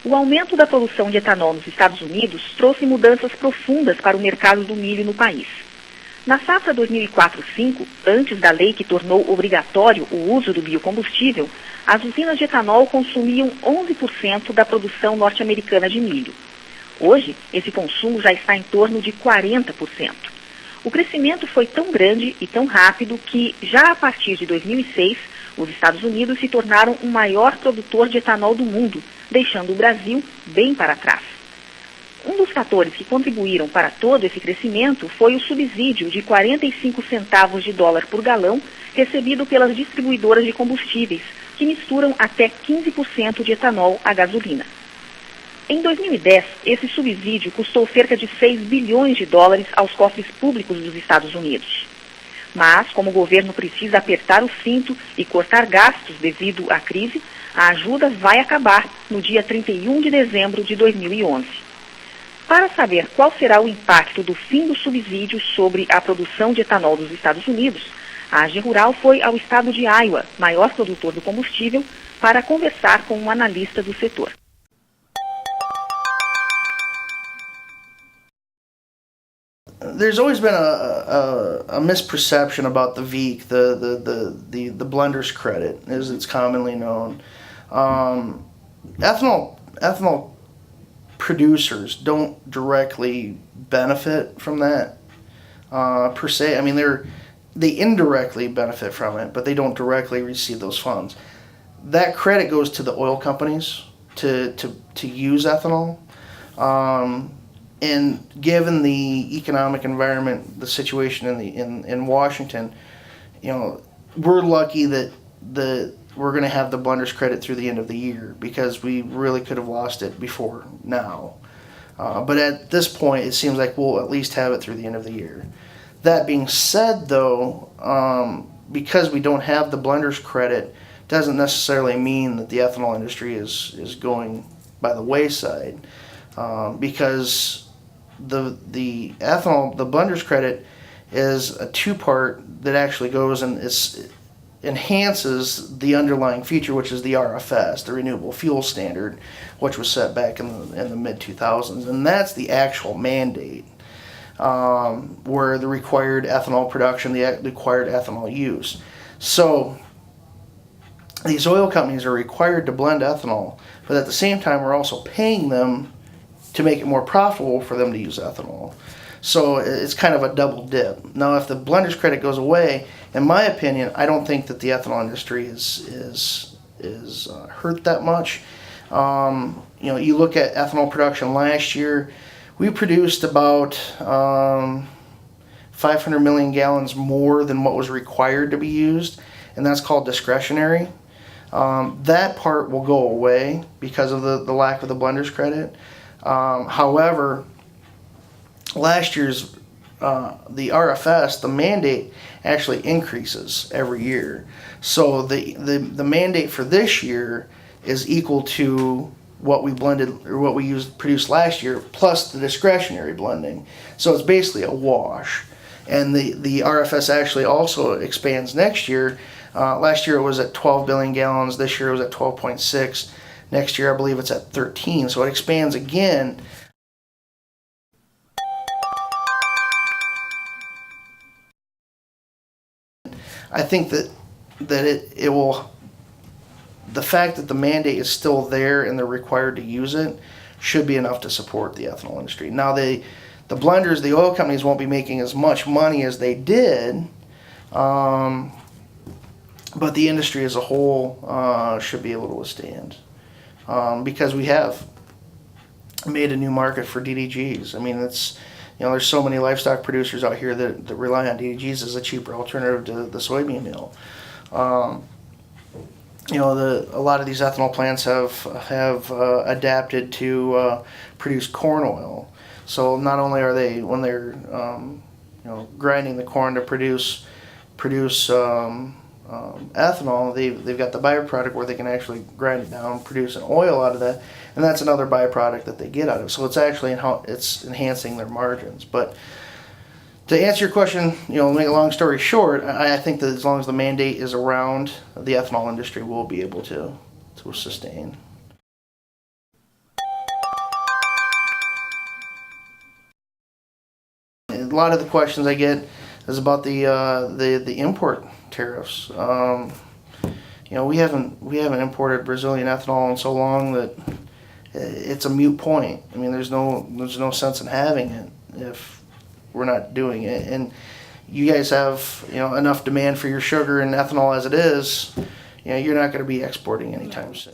O aumento da produção de etanol nos Estados Unidos trouxe mudanças profundas para o mercado do milho no país. Na safra 2004-05, antes da lei que tornou obrigatório o uso do biocombustível, as usinas de etanol consumiam 11% da produção norte-americana de milho. Hoje, esse consumo já está em torno de 40%. O crescimento foi tão grande e tão rápido que, já a partir de 2006, os Estados Unidos se tornaram o maior produtor de etanol do mundo, deixando o Brasil bem para trás. Um dos fatores que contribuíram para todo esse crescimento foi o subsídio de 45 centavos de dólar por galão recebido pelas distribuidoras de combustíveis, que misturam até 15% de etanol à gasolina. Em 2010, esse subsídio custou cerca de 6 bilhões de dólares aos cofres públicos dos Estados Unidos. Mas, como o governo precisa apertar o cinto e cortar gastos devido à crise, a ajuda vai acabar no dia 31 de dezembro de 2011. Para saber qual será o impacto do fim do subsídio sobre a produção de etanol dos Estados Unidos, a AG Rural foi ao estado de Iowa, maior produtor do combustível, para conversar com um analista do setor. There's always been a misperception about the VEEC, the blender's credit, as it's commonly known. Ethanol producers don't directly benefit from that per se. I mean, they indirectly benefit from it, but they don't directly receive those funds. That credit goes to the oil companies to use ethanol. And given the economic environment, the situation in Washington, we're lucky that we're going to have the blender's credit through the end of the year, because we really could have lost it before now. But at this point, it seems like we'll at least have it through the end of the year. That being said, though, because we don't have the blender's credit, doesn't necessarily mean that the ethanol industry is going by the wayside, because the blender's credit is a two-part that actually goes and enhances the underlying feature, which is the RFS, the Renewable Fuel Standard, which was set back in the mid-2000s, and that's the actual mandate where the required ethanol production, the required ethanol use. So these oil companies are required to blend ethanol, but at the same time we're also paying them to make it more profitable for them to use ethanol. So it's kind of a double dip. Now, if the blender's credit goes away, in my opinion, I don't think that the ethanol industry is hurt that much. You look at ethanol production last year, we produced about 500 million gallons more than what was required to be used, and that's called discretionary. That part will go away because of the lack of the blender's credit. However, last year's the RFS, the mandate, actually increases every year. So the mandate for this year is equal to what we blended or what we produced last year plus the discretionary blending. So it's basically a wash. And the RFS actually also expands next year. Last year it was at 12 billion gallons. This year it was at 12.6. Next year I believe it's at 13. So it expands again. I think that it will, the fact that the mandate is still there and they're required to use it should be enough to support the ethanol industry. Now the blenders, the oil companies won't be making as much money as they did, but the industry as a whole should be able to withstand, because we have made a new market for DDGs. I mean, there's so many livestock producers out here that rely on DDGs as a cheaper alternative to the soybean meal. A lot of these ethanol plants have adapted to produce corn oil. So not only are they, when they're grinding the corn to produce ethanol, they've got the byproduct where they can actually grind it down and produce an oil out of that. and that's another byproduct that they get out of it. So it's actually it's enhancing their margins. But to answer your question, make a long story short, I think that as long as the mandate is around, the ethanol industry will be able to sustain. A lot of the questions I get is about the import tariffs. We haven't imported Brazilian ethanol in so long that it's a moot point. I mean, there's no sense in having it if we're not doing it. And you guys have enough demand for your sugar and ethanol as it is. You're not going to be exporting anytime soon.